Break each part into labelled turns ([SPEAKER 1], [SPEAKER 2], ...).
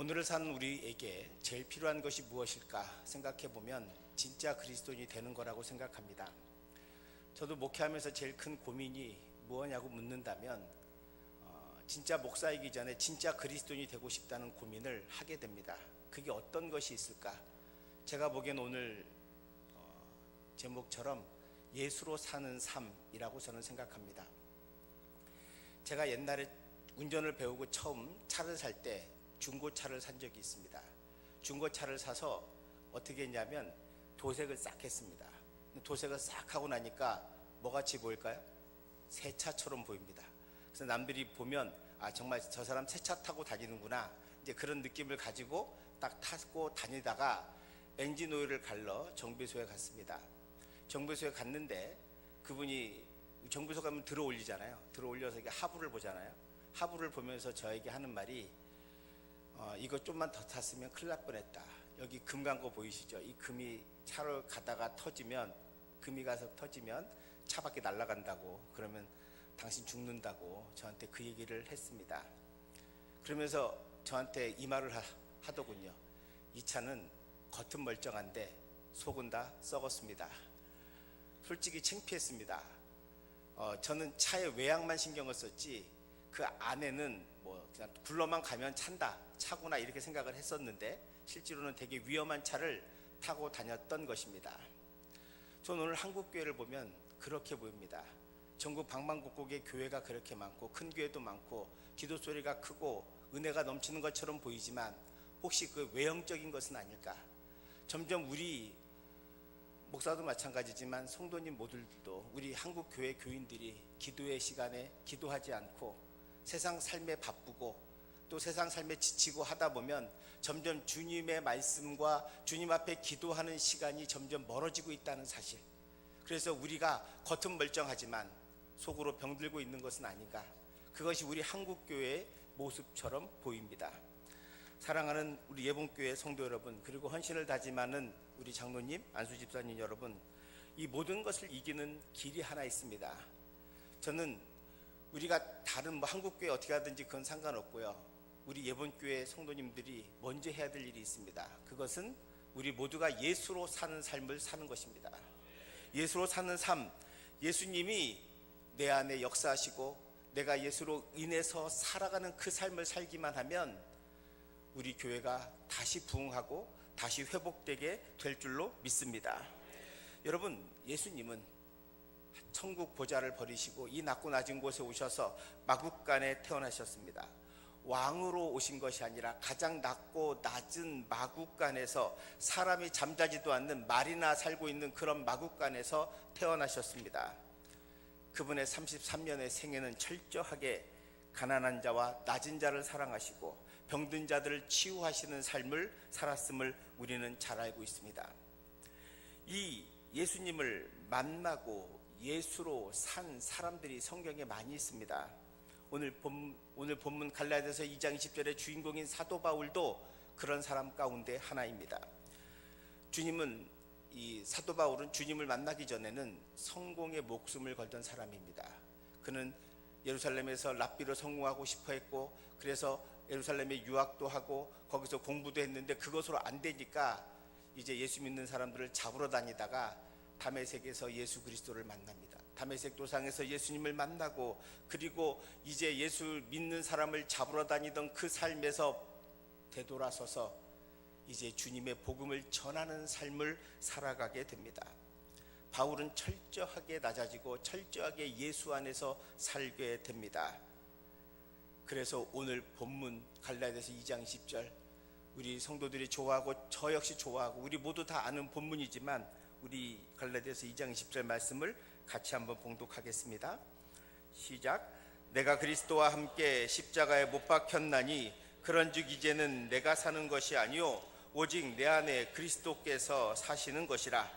[SPEAKER 1] 오늘을 사는 우리에게 제일 필요한 것이 무엇일까 생각해 보면 진짜 그리스도인이 되는 거라고 생각합니다. 저도 목회하면서 제일 큰 고민이 무엇냐고 묻는다면 진짜 목사이기 전에 진짜 그리스도인이 되고 싶다는 고민을 하게 됩니다. 그게 어떤 것이 있을까? 제가 보기엔 오늘 제목처럼 예수로 사는 삶이라고 저는 생각합니다. 제가 옛날에 운전을 배우고 처음 차를 살 때 중고차를 산 적이 있습니다. 중고차를 사서 어떻게 했냐면 도색을 싹 했습니다. 도색을 싹 하고 나니까 뭐같이 보일까요? 새 차처럼 보입니다. 그래서 남들이 보면 정말 저 사람 새 차 타고 다니는구나, 이제 그런 느낌을 가지고 딱 타고 다니다가 엔진 오일을 갈러 정비소에 갔습니다. 정비소에 갔는데 그분이 정비소 가면 들어 올리잖아요. 들어 올려서 이게 하부를 보잖아요. 하부를 보면서 저에게 하는 말이 이거 좀만 더 탔으면 큰일 날 뻔했다. 여기 금 간 거 보이시죠? 이 금이 차를 가다가 터지면, 금이 가서 터지면 차 밖에 날아간다고, 그러면 당신 죽는다고 저한테 그 얘기를 했습니다. 그러면서 저한테 이 말을 하더군요. 이 차는 겉은 멀쩡한데 속은 다 썩었습니다. 솔직히 창피했습니다. 저는 차의 외양만 신경을 썼지 그 안에는 뭐 그냥 굴러만 가면 찬다, 차구나 이렇게 생각을 했었는데 실제로는 되게 위험한 차를 타고 다녔던 것입니다. 저는 오늘 한국교회를 보면 그렇게 보입니다. 전국 방방곡곡에 교회가 그렇게 많고 큰 교회도 많고 기도 소리가 크고 은혜가 넘치는 것처럼 보이지만 혹시 그 외형적인 것은 아닐까? 점점 우리 목사도 마찬가지지만 성도님 모두들도, 우리 한국교회 교인들이 기도의 시간에 기도하지 않고 세상 삶에 바쁘고 또 세상 삶에 지치고 하다 보면 점점 주님의 말씀과 주님 앞에 기도하는 시간이 점점 멀어지고 있다는 사실. 그래서 우리가 겉은 멀쩡하지만 속으로 병들고 있는 것은 아닌가, 그것이 우리 한국교회의 모습처럼 보입니다. 사랑하는 우리 예봉교회 성도 여러분, 그리고 헌신을 다짐하는 우리 장로님, 안수 집사님 여러분, 이 모든 것을 이기는 길이 하나 있습니다. 저는 우리가 다른 한국교회 어떻게 하든지 그건 상관없고요, 우리 예봉교회 성도님들이 먼저 해야 될 일이 있습니다. 그것은 우리 모두가 예수로 사는 삶을 사는 것입니다. 예수로 사는 삶, 예수님이 내 안에 역사하시고 내가 예수로 인해서 살아가는 그 삶을 살기만 하면 우리 교회가 다시 부흥하고 다시 회복되게 될 줄로 믿습니다. 여러분, 예수님은 천국 보좌를 버리시고 이 낮고 낮은 곳에 오셔서 마국간에 태어나셨습니다. 왕으로 오신 것이 아니라 가장 낮고 낮은 마국간에서, 사람이 잠자지도 않는 말이나 살고 있는 그런 마국간에서 태어나셨습니다. 그분의 33년의 생애는 철저하게 가난한 자와 낮은 자를 사랑하시고 병든 자들을 치유하시는 삶을 살았음을 우리는 잘 알고 있습니다. 이 예수님을 만나고 예수로 산 사람들이 성경에 많이 있습니다. 오늘 본문 갈라디아서 2장 20절의 주인공인 사도 바울도 그런 사람 가운데 하나입니다. 이 사도 바울은 주님을 만나기 전에는 성공의 목숨을 걸던 사람입니다. 그는 예루살렘에서 랍비로 성공하고 싶어 했고, 그래서 예루살렘에 유학도 하고 거기서 공부도 했는데 그것으로 안 되니까 이제 예수 믿는 사람들을 잡으러 다니다가 다메섹에서 예수 그리스도를 만납니다. 다메섹 도상에서 예수님을 만나고, 그리고 이제 예수 믿는 사람을 잡으러 다니던 그 삶에서 되돌아서서 이제 주님의 복음을 전하는 삶을 살아가게 됩니다. 바울은 철저하게 낮아지고 철저하게 예수 안에서 살게 됩니다. 그래서 오늘 본문 갈라디아서 2장 10절, 우리 성도들이 좋아하고 저 역시 좋아하고 우리 모두 다 아는 본문이지만 우리 갈라디아서 2장 10절 말씀을 같이 한번 봉독하겠습니다. 시작. 내가 그리스도와 함께 십자가에 못 박혔나니 그런즉 이제는 내가 사는 것이 아니요 오직 내 안에 그리스도께서 사시는 것이라.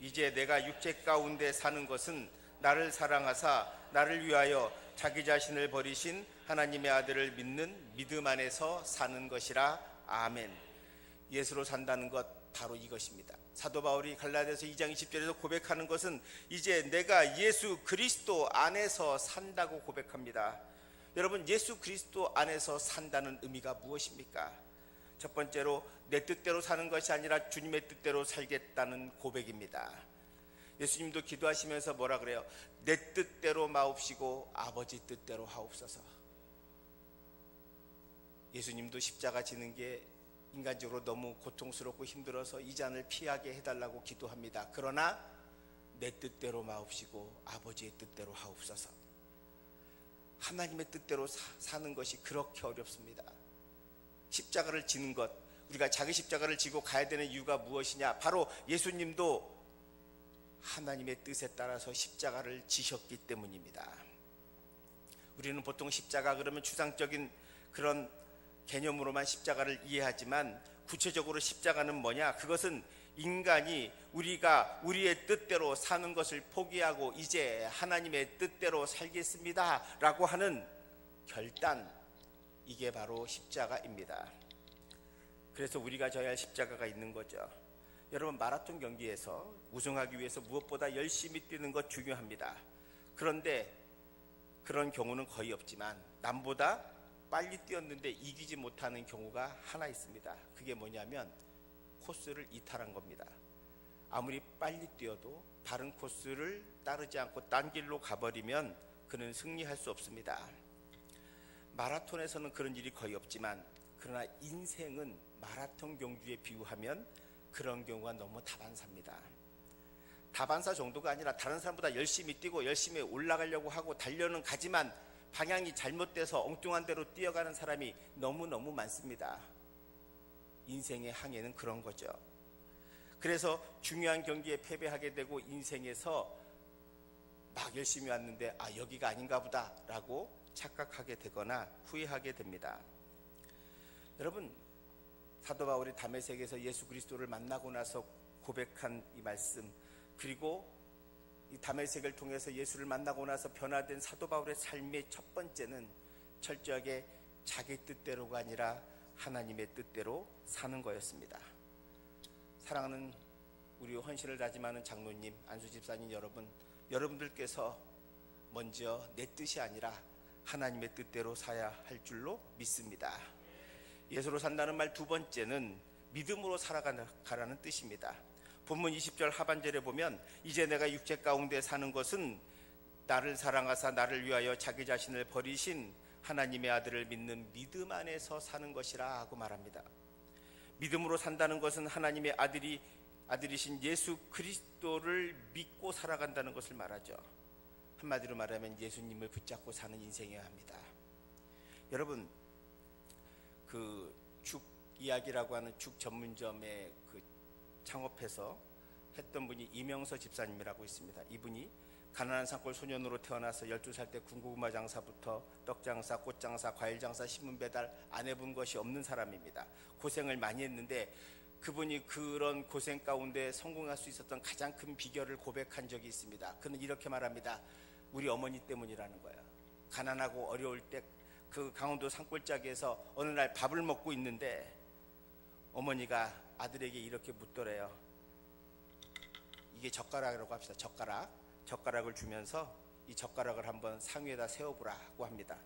[SPEAKER 1] 이제 내가 육체 가운데 사는 것은 나를 사랑하사 나를 위하여 자기 자신을 버리신 하나님의 아들을 믿는 믿음 안에서 사는 것이라. 아멘. 예수로 산다는 것, 바로 이것입니다. 사도 바울이 갈라디아서 2장 20절에서 고백하는 것은 이제 내가 예수 그리스도 안에서 산다고 고백합니다. 여러분, 예수 그리스도 안에서 산다는 의미가 무엇입니까? 첫 번째로 내 뜻대로 사는 것이 아니라 주님의 뜻대로 살겠다는 고백입니다. 예수님도 기도하시면서 뭐라 그래요? 내 뜻대로 마옵시고 아버지 뜻대로 하옵소서. 예수님도 십자가 지는 게 인간적으로 너무 고통스럽고 힘들어서 이 잔을 피하게 해달라고 기도합니다. 그러나 내 뜻대로 마옵시고 아버지의 뜻대로 하옵소서. 하나님의 뜻대로 사는 것이 그렇게 어렵습니다. 십자가를 지는 것, 우리가 자기 십자가를 지고 가야 되는 이유가 무엇이냐? 바로 예수님도 하나님의 뜻에 따라서 십자가를 지셨기 때문입니다. 우리는 보통 십자가 그러면 추상적인 그런 개념으로만 십자가를 이해하지만 구체적으로 십자가는 뭐냐? 그것은 인간이 우리가 우리의 뜻대로 사는 것을 포기하고 이제 하나님의 뜻대로 살겠습니다 라고 하는 결단, 이게 바로 십자가입니다. 그래서 우리가 져야 할 십자가가 있는 거죠. 여러분, 마라톤 경기에서 우승하기 위해서 무엇보다 열심히 뛰는 것 중요합니다. 그런데 그런 경우는 거의 없지만 남보다 빨리 뛰었는데 이기지 못하는 경우가 하나 있습니다. 그게 뭐냐면 코스를 이탈한 겁니다. 아무리 빨리 뛰어도 바른 코스를 따르지 않고 딴 길로 가버리면 그는 승리할 수 없습니다. 마라톤에서는 그런 일이 거의 없지만 그러나 인생은 마라톤 경주에 비유하면 그런 경우가 너무 다반사입니다. 다반사 정도가 아니라 다른 사람보다 열심히 뛰고 열심히 올라가려고 하고 달려는 가지만 방향이 잘못돼서 엉뚱한 데로 뛰어가는 사람이 너무너무 많습니다. 인생의 항해는 그런 거죠. 그래서 중요한 경기에 패배하게 되고 인생에서 막 열심히 왔는데 여기가 아닌가 보다 라고 착각하게 되거나 후회하게 됩니다. 여러분, 사도 바울이 다메섹에서 예수 그리스도를 만나고 나서 고백한 이 말씀, 그리고 이 다메섹을 통해서 예수를 만나고 나서 변화된 사도 바울의 삶의 첫 번째는 철저하게 자기 뜻대로가 아니라 하나님의 뜻대로 사는 거였습니다. 사랑하는 우리 헌신을 다짐하는 장로님, 안수 집사님 여러분, 여러분들께서 먼저 내 뜻이 아니라 하나님의 뜻대로 살아야 할 줄로 믿습니다. 예수로 산다는 말 두 번째는 믿음으로 살아가라는 뜻입니다. 본문 20절 하반절에 보면 이제 내가 육체 가운데 사는 것은 나를 사랑하사 나를 위하여 자기 자신을 버리신 하나님의 아들을 믿는 믿음 안에서 사는 것이라 하고 말합니다. 믿음으로 산다는 것은 하나님의 아들이신 예수 그리스도를 믿고 살아간다는 것을 말하죠. 한마디로 말하면 예수님을 붙잡고 사는 인생이어야 합니다. 여러분, 그 죽 이야기라고 하는 죽 전문점에 그 창업해서 했던 분이 이명서 집사님이라고 있습니다. 이분이 가난한 산골 소년으로 태어나서 12살 때 군고구마 장사부터 떡 장사, 꽃 장사, 과일 장사, 신문 배달 안 해본 것이 없는 사람입니다. 고생을 많이 했는데 그분이 그런 고생 가운데 성공할 수 있었던 가장 큰 비결을 고백한 적이 있습니다. 그는 이렇게 말합니다. 우리 어머니 때문이라는 거예요. 가난하고 어려울 때 그 강원도 산골짜기에서 어느 날 밥을 먹고 있는데 어머니가 아들에게 이렇게 묻더래요. 이게 젓가락이라고 합시다. 젓가락을 주면서 이 젓가락을 한번 상 위에다 세워보라고 합니다.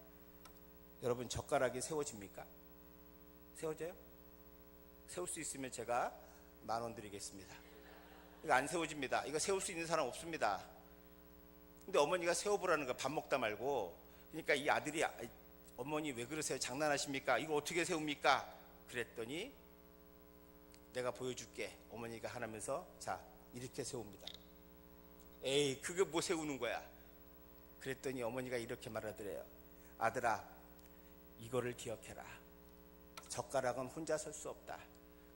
[SPEAKER 1] 여러분, 젓가락이 세워집니까? 세워져요? 세울 수 있으면 제가 10,000원 드리겠습니다. 이거 안 세워집니다. 이거 세울 수 있는 사람 없습니다. 근데 어머니가 세워보라는 거, 밥 먹다 말고. 그러니까 이 아들이 어머니 왜 그러세요? 장난하십니까? 이거 어떻게 세웁니까? 그랬더니 내가 보여줄게. 어머니가 하면서 자, 이렇게 세웁니다. 에이, 그게 뭐 세우는 거야? 그랬더니 어머니가 이렇게 말하더래요. 아들아, 이거를 기억해라. 젓가락은 혼자 설 수 없다.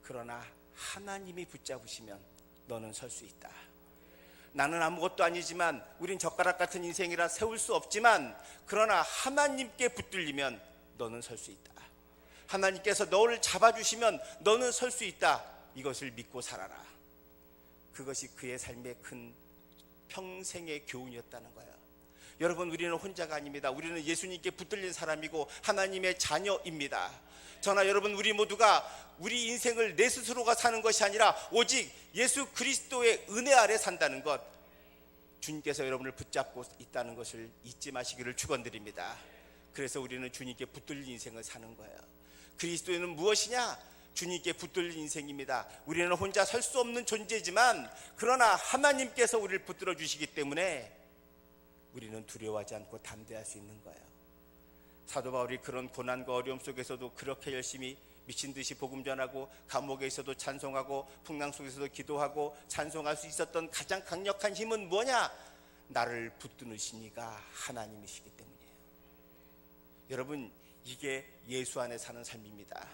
[SPEAKER 1] 그러나 하나님이 붙잡으시면 너는 설 수 있다. 나는 아무것도 아니지만, 우린 젓가락 같은 인생이라 세울 수 없지만, 그러나 하나님께 붙들리면 너는 설 수 있다. 하나님께서 너를 잡아주시면 너는 설 수 있다. 이것을 믿고 살아라. 그것이 그의 삶의 큰 평생의 교훈이었다는 거예요. 여러분, 우리는 혼자가 아닙니다. 우리는 예수님께 붙들린 사람이고 하나님의 자녀입니다. 저나 여러분, 우리 모두가 우리 인생을 내 스스로가 사는 것이 아니라 오직 예수 그리스도의 은혜 아래 산다는 것, 주님께서 여러분을 붙잡고 있다는 것을 잊지 마시기를 축원드립니다. 그래서 우리는 주님께 붙들린 인생을 사는 거예요. 그리스도는 무엇이냐? 주님께 붙들린 인생입니다. 우리는 혼자 설 수 없는 존재지만 그러나 하나님께서 우리를 붙들어 주시기 때문에 우리는 두려워하지 않고 담대할 수 있는 거예요. 사도 바울이 그런 고난과 어려움 속에서도 그렇게 열심히 미친 듯이 복음 전하고 감옥에서도 찬송하고 풍랑 속에서도 기도하고 찬송할 수 있었던 가장 강력한 힘은 뭐냐? 나를 붙드시는 이가 하나님이시기 때문이에요. 여러분, 이게 예수 안에 사는 삶입니다.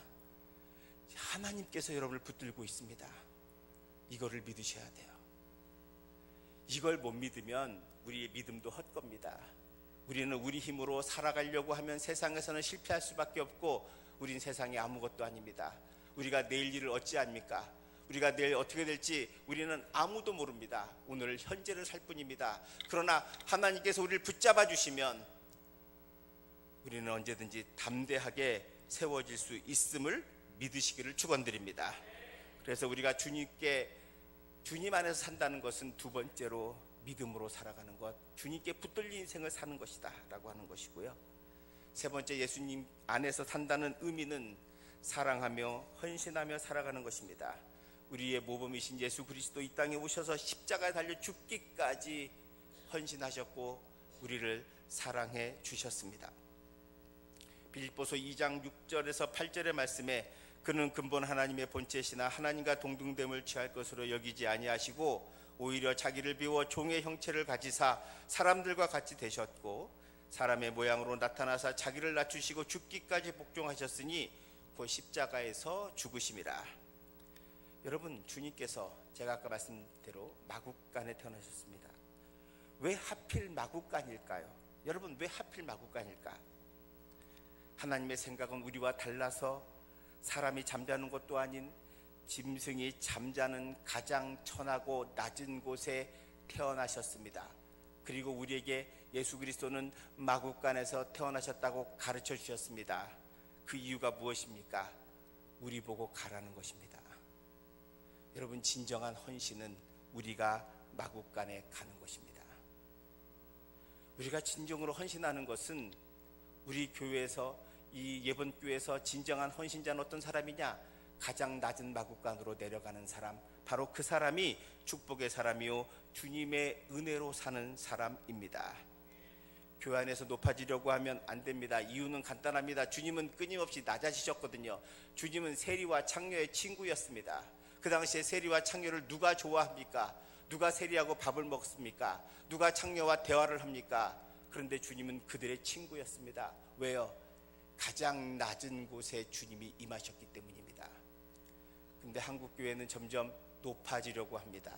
[SPEAKER 1] 하나님께서 여러분을 붙들고 있습니다. 이거를 믿으셔야 돼요. 이걸 못 믿으면 우리의 믿음도 헛겁니다. 우리는 우리 힘으로 살아가려고 하면 세상에서는 실패할 수밖에 없고 우린 세상에 아무것도 아닙니다. 우리가 내일 일을 어찌합니까? 우리가 내일 어떻게 될지 우리는 아무도 모릅니다. 오늘 현재를 살 뿐입니다. 그러나 하나님께서 우리를 붙잡아 주시면 우리는 언제든지 담대하게 세워질 수 있음을 믿으시기를 축원드립니다. 그래서 우리가 주님 안에서 산다는 것은 두 번째로 믿음으로 살아가는 것, 주님께 붙들린 인생을 사는 것이다 라고 하는 것이고요. 세 번째, 예수님 안에서 산다는 의미는 사랑하며 헌신하며 살아가는 것입니다. 우리의 모범이신 예수 그리스도 이 땅에 오셔서 십자가에 달려 죽기까지 헌신하셨고 우리를 사랑해 주셨습니다. 빌립보서 2장 6절에서 8절의 말씀에 그는 근본 하나님의 본체시나 하나님과 동등됨을 취할 것으로 여기지 아니하시고 오히려 자기를 비워 종의 형체를 가지사 사람들과 같이 되셨고 사람의 모양으로 나타나사 자기를 낮추시고 죽기까지 복종하셨으니 곧 십자가에서 죽으심이라. 여러분, 주님께서 제가 아까 말씀대로 마국간에 태어나셨습니다. 왜 하필 마국간일까요? 여러분, 왜 하필 마국간일까? 하나님의 생각은 우리와 달라서 사람이 잠자는 것도 아닌 짐승이 잠자는 가장 천하고 낮은 곳에 태어나셨습니다. 그리고 우리에게 예수 그리스도는 마국간에서 태어나셨다고 가르쳐 주셨습니다. 그 이유가 무엇입니까? 우리 보고 가라는 것입니다. 여러분, 진정한 헌신은 우리가 마국간에 가는 것입니다. 우리가 진정으로 헌신하는 것은 우리 교회에서, 이 예번교회에서 진정한 헌신자는 어떤 사람이냐? 가장 낮은 마국간으로 내려가는 사람, 바로 그 사람이 축복의 사람이요 주님의 은혜로 사는 사람입니다. 교회 안에서 높아지려고 하면 안 됩니다. 이유는 간단합니다. 주님은 끊임없이 낮아지셨거든요. 주님은 세리와 창녀의 친구였습니다. 그 당시에 세리와 창녀를 누가 좋아합니까? 누가 세리하고 밥을 먹습니까? 누가 창녀와 대화를 합니까? 그런데 주님은 그들의 친구였습니다. 왜요? 가장 낮은 곳에 주님이 임하셨기 때문입니다. 그런데 한국교회는 점점 높아지려고 합니다.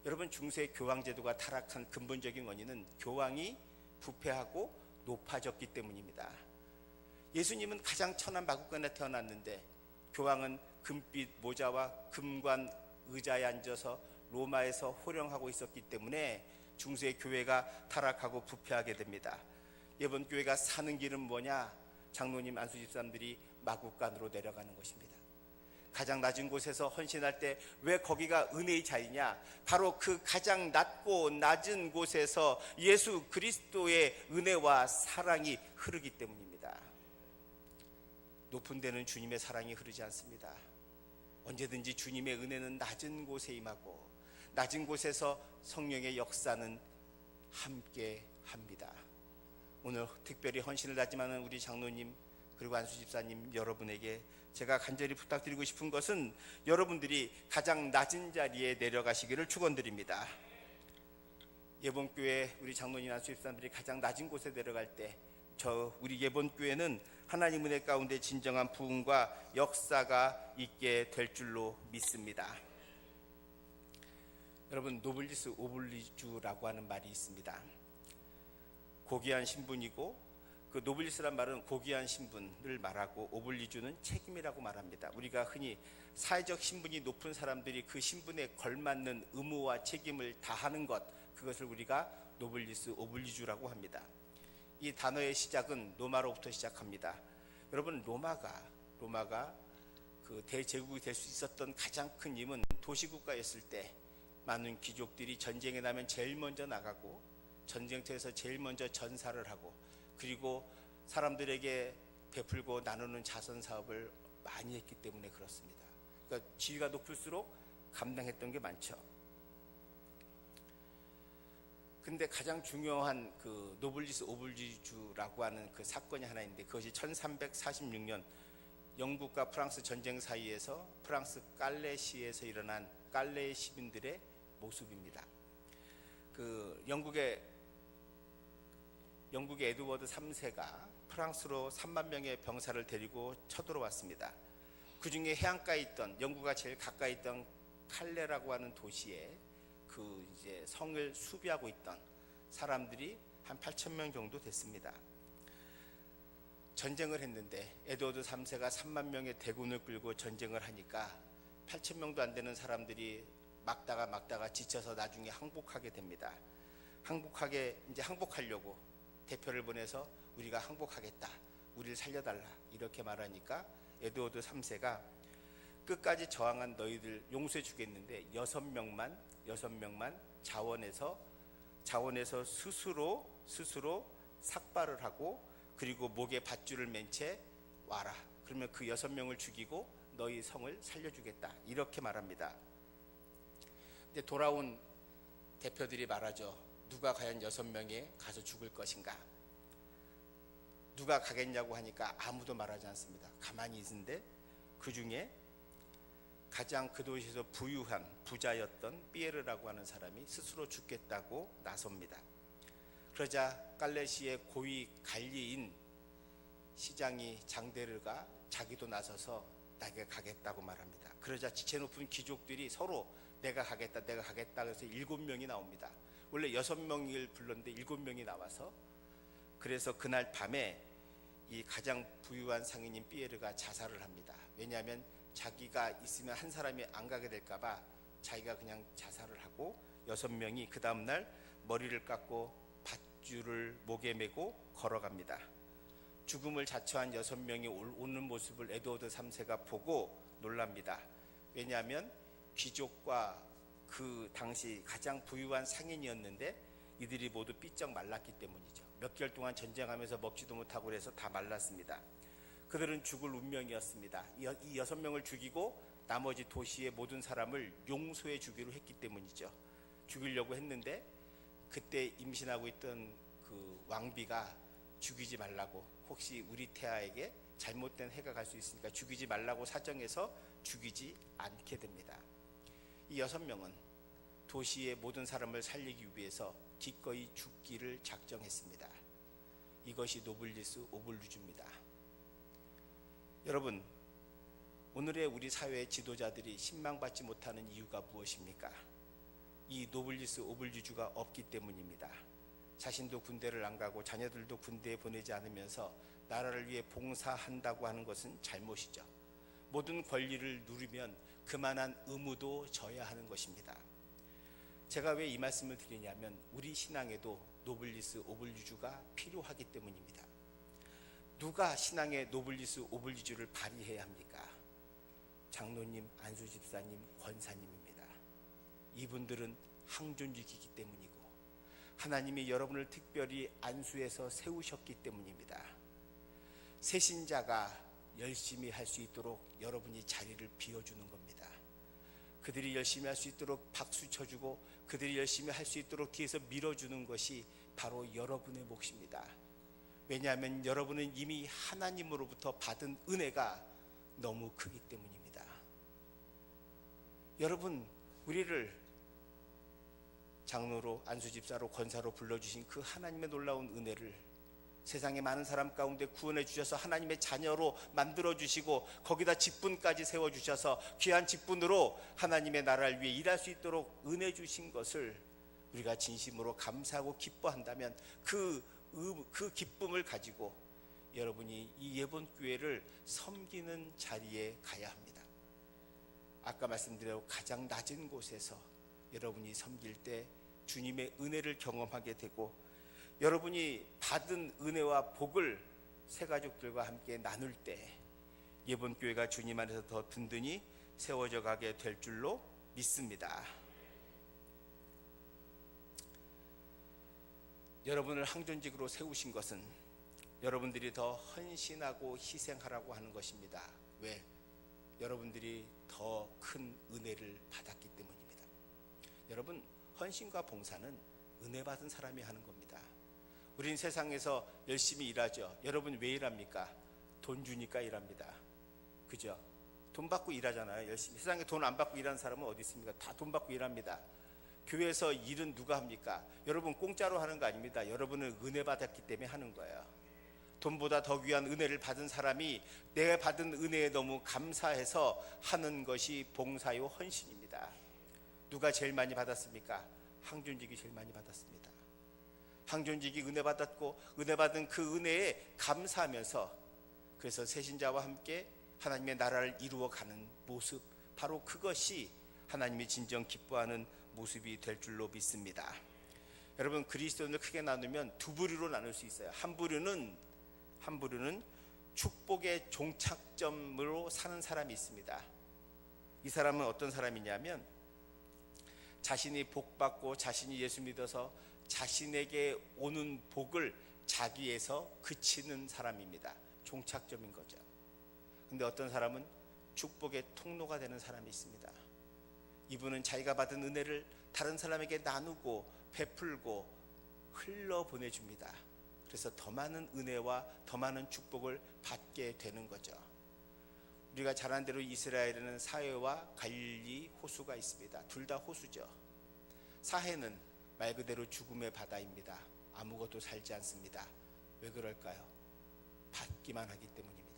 [SPEAKER 1] 여러분, 중세 교황제도가 타락한 근본적인 원인은 교황이 부패하고 높아졌기 때문입니다. 예수님은 가장 천한 마국간에 태어났는데 교황은 금빛 모자와 금관 의자에 앉아서 로마에서 호령하고 있었기 때문에 중세 교회가 타락하고 부패하게 됩니다. 이번 교회가 사는 길은 뭐냐? 장로님, 안수집사님들이 마국간으로 내려가는 것입니다. 가장 낮은 곳에서 헌신할 때 왜 거기가 은혜의 자리냐? 바로 그 가장 낮고 낮은 곳에서 예수 그리스도의 은혜와 사랑이 흐르기 때문입니다. 높은 데는 주님의 사랑이 흐르지 않습니다. 언제든지 주님의 은혜는 낮은 곳에 임하고 낮은 곳에서 성령의 역사는 함께 합니다. 오늘 특별히 헌신을 다짐하는 우리 장로님 그리고 안수집사님 여러분에게 제가 간절히 부탁드리고 싶은 것은 여러분들이 가장 낮은 자리에 내려가시기를 축원드립니다. 예본교회 우리 장로님 안수집사님들이 가장 낮은 곳에 내려갈 때 우리 예본교회는 하나님 은혜 가운데 진정한 부흥과 역사가 있게 될 줄로 믿습니다. 여러분, 노블리스 오블리주라고 하는 말이 있습니다. 고귀한 신분이고 그 노블리스란 말은 고귀한 신분을 말하고 오블리주는 책임이라고 말합니다. 우리가 흔히 사회적 신분이 높은 사람들이 그 신분에 걸맞는 의무와 책임을 다하는 것, 그것을 우리가 노블리스 오블리주라고 합니다. 이 단어의 시작은 로마로부터 시작합니다. 여러분, 로마가 그 대제국이 될 수 있었던 가장 큰 힘은 도시국가였을 때 많은 귀족들이 전쟁에 나면 제일 먼저 나가고 전쟁터에서 제일 먼저 전사를 하고 그리고 사람들에게 베풀고 나누는 자선 사업을 많이 했기 때문에 그렇습니다. 그러니까 지위가 높을수록 감당했던 게 많죠. 근데 가장 중요한 그 노블리스 오블리주라고 하는 그 사건이 하나 있는데, 그것이 1346년 영국과 프랑스 전쟁 사이에서 프랑스 깔레시에서 일어난 깔레 시민들의 모습입니다. 그 영국의 에드워드 3세가 프랑스로 3만 명의 병사를 데리고 쳐들어왔습니다. 그 중에 해안가에 있던, 영국과 제일 가까이 있던 칼레라고 하는 도시에 그 이제 성을 수비하고 있던 사람들이 한 8,000명 정도 됐습니다. 전쟁을 했는데 에드워드 3세가 3만 명의 대군을 끌고 전쟁을 하니까 8,000명도 안 되는 사람들이 막다가 지쳐서 나중에 항복하게 됩니다. 항복하려고 대표를 보내서 우리가 항복하겠다, 우리를 살려달라 이렇게 말하니까 에드워드 3세가 끝까지 저항한 너희들 용서해 주겠는데 6명만 자원해서 스스로 삭발을 하고 그리고 목에 밧줄을 맨 채 와라. 그러면 그 6명을 죽이고 너희 성을 살려주겠다 이렇게 말합니다. 근데 돌아온 대표들이 말하죠. 누가 과연 6명에 가서 죽을 것인가? 누가 가겠냐고 하니까 아무도 말하지 않습니다. 가만히 있는데 그 중에 가장 그 도시에서 부자였던 피에르라고 하는 사람이 스스로 죽겠다고 나섭니다. 그러자 깔레시의 고위 관리인 시장이 장데르가 자기도 나서서 내가 가겠다고 말합니다. 그러자 지체 높은 귀족들이 서로 내가 가겠다 그래서 7명이 나옵니다. 원래 6명을 불렀는데 7명이 나와서, 그래서 그날 밤에 이 가장 부유한 상인인 피에르가 자살을 합니다. 왜냐하면 자기가 있으면 한 사람이 안 가게 될까봐 자기가 그냥 자살을 하고 6명이 그 다음날 머리를 깎고 밧줄을 목에 메고 걸어갑니다. 죽음을 자처한 6명이 오는 모습을 에드워드 3세가 보고 놀랍니다. 왜냐하면 귀족과 그 당시 가장 부유한 상인이었는데 이들이 모두 삐쩍 말랐기 때문이죠. 몇 개월 동안 전쟁하면서 먹지도 못하고 그래서 다 말랐습니다. 그들은 죽을 운명이었습니다. 이 6명을 죽이고 나머지 도시의 모든 사람을 용서해 주기로 했기 때문이죠. 죽이려고 했는데 그때 임신하고 있던 그 왕비가 죽이지 말라고, 혹시 우리 태아에게 잘못된 해가 갈 수 있으니까 죽이지 말라고 사정해서 죽이지 않게 됩니다. 이 6명은 도시의 모든 사람을 살리기 위해서 기꺼이 죽기를 작정했습니다. 이것이 노블리스 오블리주입니다. 여러분, 오늘의 우리 사회의 지도자들이 신망받지 못하는 이유가 무엇입니까? 이 노블리스 오블리주가 없기 때문입니다. 자신도 군대를 안 가고 자녀들도 군대에 보내지 않으면서 나라를 위해 봉사한다고 하는 것은 잘못이죠. 모든 권리를 누리면 그만한 의무도 져야 하는 것입니다. 제가 왜 이 말씀을 드리냐면 우리 신앙에도 노블리스 오블리주가 필요하기 때문입니다. 누가 신앙의 노블리스 오블리주를 발휘해야 합니까? 장로님, 안수집사님, 권사님입니다. 이분들은 항존직이기 때문이고 하나님이 여러분을 특별히 안수해서 세우셨기 때문입니다. 새신자가 열심히 할 수 있도록 여러분이 자리를 비워주는 겁니다. 그들이 열심히 할 수 있도록 박수 쳐주고 그들이 열심히 할 수 있도록 뒤에서 밀어주는 것이 바로 여러분의 몫입니다. 왜냐하면 여러분은 이미 하나님으로부터 받은 은혜가 너무 크기 때문입니다. 여러분, 우리를 장로로, 안수집사로, 권사로 불러주신 그 하나님의 놀라운 은혜를 세상의 많은 사람 가운데 구원해 주셔서 하나님의 자녀로 만들어 주시고 거기다 직분까지 세워 주셔서 귀한 직분으로 하나님의 나라를 위해 일할 수 있도록 은혜 주신 것을 우리가 진심으로 감사하고 기뻐한다면 그 기쁨을 가지고 여러분이 이 예본교회를 섬기는 자리에 가야 합니다. 아까 말씀드린 가장 낮은 곳에서 여러분이 섬길 때 주님의 은혜를 경험하게 되고 여러분이 받은 은혜와 복을 새가족들과 함께 나눌 때 예본교회가 주님 안에서 더 든든히 세워져 가게 될 줄로 믿습니다. 여러분을 항존직으로 세우신 것은 여러분들이 더 헌신하고 희생하라고 하는 것입니다. 왜? 여러분들이 더 큰 은혜를 받았기 때문입니다. 여러분, 헌신과 봉사는 은혜 받은 사람이 하는 겁니다. 우린 세상에서 열심히 일하죠. 여러분 왜 일합니까? 돈 주니까 일합니다. 그죠? 돈 받고 일하잖아요. 열심히. 세상에 돈 안 받고 일하는 사람은 어디 있습니까? 다 돈 받고 일합니다. 교회에서 일은 누가 합니까? 여러분 공짜로 하는 거 아닙니다. 여러분은 은혜 받았기 때문에 하는 거예요. 돈보다 더 귀한 은혜를 받은 사람이 내가 받은 은혜에 너무 감사해서 하는 것이 봉사요 헌신입니다. 누가 제일 많이 받았습니까? 항존직이 제일 많이 받았습니다. 항존직이 은혜 받았고 은혜 받은 그 은혜에 감사하면서 그래서 새신자와 함께 하나님의 나라를 이루어가는 모습, 바로 그것이 하나님이 진정 기뻐하는 모습이 될 줄로 믿습니다. 여러분, 그리스도인을 크게 나누면 두 부류로 나눌 수 있어요. 한 부류는 축복의 종착점으로 사는 사람이 있습니다. 이 사람은 어떤 사람이냐면 자신이 복받고 자신이 예수 믿어서 자신에게 오는 복을 자기에서 그치는 사람입니다. 종착점인 거죠. 근데 어떤 사람은 축복의 통로가 되는 사람이 있습니다. 이분은 자기가 받은 은혜를 다른 사람에게 나누고 베풀고 흘러보내줍니다. 그래서 더 많은 은혜와 더 많은 축복을 받게 되는 거죠. 우리가 잘 아는 대로 이스라엘에는 사해와 갈릴리 호수가 있습니다. 둘 다 호수죠. 사해는 말 그대로 죽음의 바다입니다. 아무것도 살지 않습니다. 왜 그럴까요? 받기만 하기 때문입니다.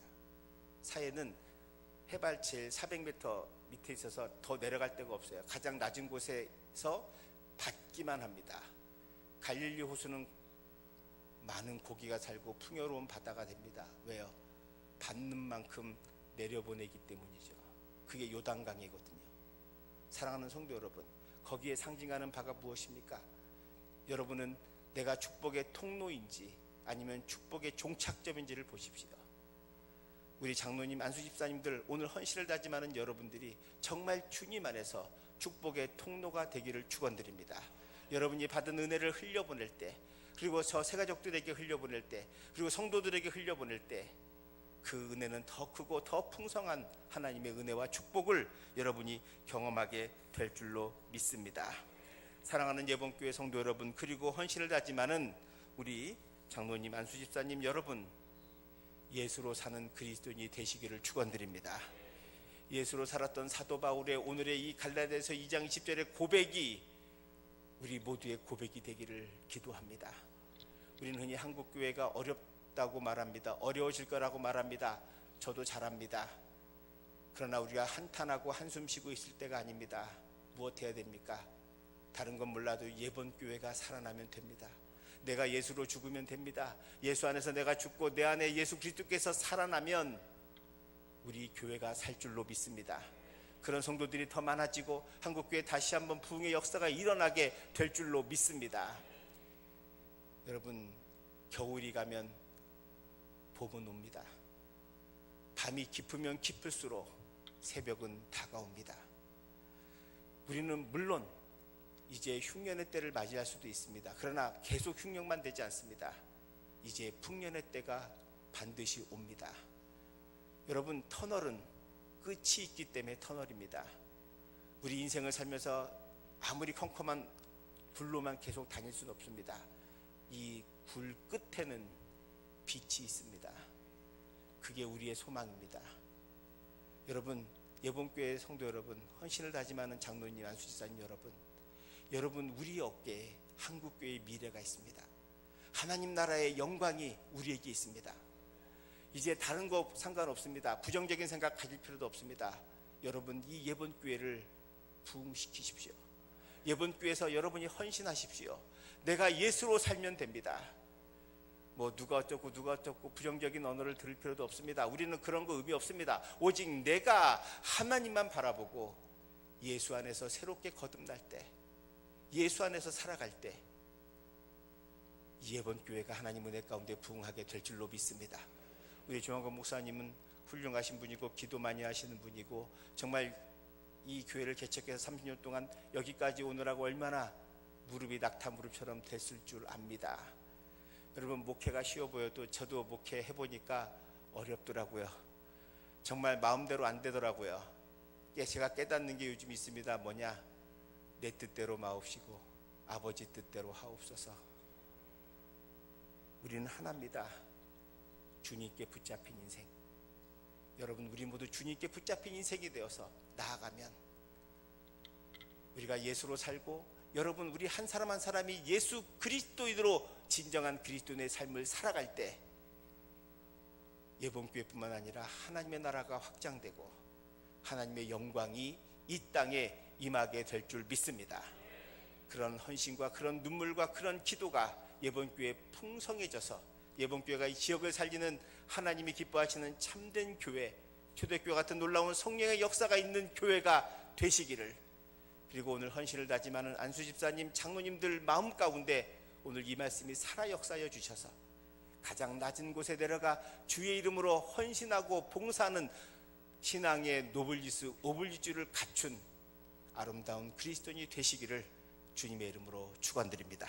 [SPEAKER 1] 사해는 해발 제일 400m 밑에 있어서 더 내려갈 데가 없어요. 가장 낮은 곳에서 받기만 합니다. 갈릴리 호수는 많은 고기가 살고 풍요로운 바다가 됩니다. 왜요? 받는 만큼 내려보내기 때문이죠. 그게 요단강이거든요. 사랑하는 성도 여러분, 거기에 상징하는 바가 무엇입니까? 여러분은 내가 축복의 통로인지 아니면 축복의 종착점인지를 보십시오. 우리 장로님, 안수 집사님들, 오늘 헌신을 다짐하는 여러분들이 정말 주님 안에서 축복의 통로가 되기를 축원드립니다. 여러분이 받은 은혜를 흘려보낼 때, 그리고 저 새가족들에게 흘려보낼 때, 그리고 성도들에게 흘려보낼 때 그 은혜는 더 크고 더 풍성한 하나님의 은혜와 축복을 여러분이 경험하게 될 줄로 믿습니다. 사랑하는 예본교회 성도 여러분, 그리고 헌신을 다짐하는 우리 장로님, 안수 집사님 여러분, 예수로 사는 그리스도인이 되시기를 축원드립니다. 예수로 살았던 사도 바울의 오늘의 이 갈라디아서 2장 20절의 고백이 우리 모두의 고백이 되기를 기도합니다. 우리는 흔히 한국교회가 어렵다고 말합니다. 어려워질 거라고 말합니다. 저도 잘합니다. 그러나 우리가 한탄하고 한숨 쉬고 있을 때가 아닙니다. 무엇 해야 됩니까? 다른 건 몰라도 예본교회가 살아나면 됩니다. 내가 예수로 죽으면 됩니다. 예수 안에서 내가 죽고 내 안에 예수 그리스도께서 살아나면 우리 교회가 살 줄로 믿습니다. 그런 성도들이 더 많아지고 한국교회 다시 한번 부흥의 역사가 일어나게 될 줄로 믿습니다. 여러분, 겨울이 가면 봄은 옵니다. 밤이 깊으면 깊을수록 새벽은 다가옵니다. 우리는 물론 이제 흉년의 때를 맞이할 수도 있습니다. 그러나 계속 흉년만 되지 않습니다. 이제 풍년의 때가 반드시 옵니다. 여러분, 터널은 끝이 있기 때문에 터널입니다. 우리 인생을 살면서 아무리 컴컴한 굴로만 계속 다닐 수는 없습니다. 이 굴 끝에는 빛이 있습니다. 그게 우리의 소망입니다. 여러분, 예본교회 성도 여러분, 헌신을 다짐하는 장로님, 안수지사님 여러분, 우리 어깨에 한국교회의 미래가 있습니다. 하나님 나라의 영광이 우리에게 있습니다. 이제 다른 거 상관없습니다. 부정적인 생각 가질 필요도 없습니다. 여러분, 이 예본교회를 부흥시키십시오. 예본교회에서 여러분이 헌신하십시오. 내가 예수로 살면 됩니다. 뭐 누가 어쩌고 부정적인 언어를 들을 필요도 없습니다. 우리는 그런 거 의미 없습니다. 오직 내가 하나님만 바라보고 예수 안에서 새롭게 거듭날 때, 예수 안에서 살아갈 때 예본교회가 하나님 은혜 가운데 부흥하게 될 줄로 믿습니다. 우리 조한건 목사님은 훌륭하신 분이고 기도 많이 하시는 분이고 정말 이 교회를 개척해서 30년 동안 여기까지 오느라고 얼마나 무릎이 낙타 무릎처럼 됐을 줄 압니다. 여러분, 목회가 쉬워 보여도 저도 목회 해보니까 어렵더라고요. 정말 마음대로 안 되더라고요. 제가 깨닫는 게 요즘 있습니다. 뭐냐? 내 뜻대로 마옵시고 아버지 뜻대로 하옵소서. 우리는 하나입니다. 주님께 붙잡힌 인생. 여러분, 우리 모두 주님께 붙잡힌 인생이 되어서 나아가면 우리가 예수로 살고, 여러분, 우리 한 사람 한 사람이 예수 그리스도인으로 진정한 그리스도인의 삶을 살아갈 때 예봉교회뿐만 아니라 하나님의 나라가 확장되고 하나님의 영광이 이 땅에 임하게 될 줄 믿습니다. 그런 헌신과 그런 눈물과 그런 기도가 예봉교회에 풍성해져서 예봉교회가 이 지역을 살리는 하나님이 기뻐하시는 참된 교회, 초대교회 같은 놀라운 성령의 역사가 있는 교회가 되시기를, 그리고 오늘 헌신을 다짐하는 안수집사님, 장로님들 마음 가운데 오늘 이 말씀이 살아 역사하여 주셔서 가장 낮은 곳에 내려가 주의 이름으로 헌신하고 봉사하는 신앙의 노블리스 오블리주를 갖춘 아름다운 그리스도인이 되시기를 주님의 이름으로 축원드립니다.